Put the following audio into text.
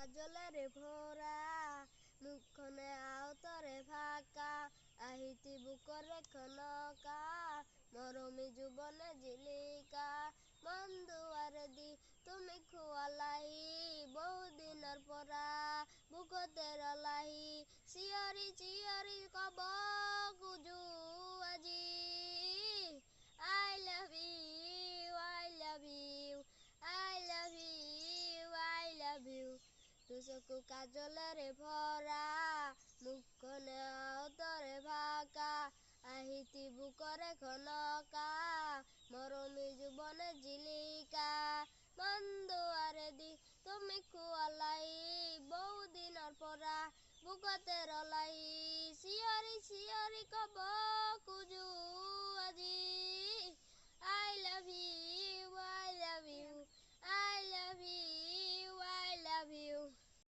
কাজলেরে ভরা মুখনে আউতরে ফাঁকা আহিতি বুকরে খনকা মরমি যুবনে জিলিকা মন দুয়ারে দি তুমি খুয়ালাহি বহুদিনের পরা বুকতে রলাহি চিঞরি চিঞরি কব কুজু আজি I love you, I love you, I love you, I love you. তুসকু কাজলেরে ভরা মুখনে আউতরে ফাঁকা আহিতি বুকরে খনকা মরমি যুবনে জিলিকা মন দুয়ারে দি তুমি খুয়ালাই বহুদিনের পরা বুকতে রলাই চিঞরি চিঞরি কব কুজু আজি I love you, I love you, I love you, I love you.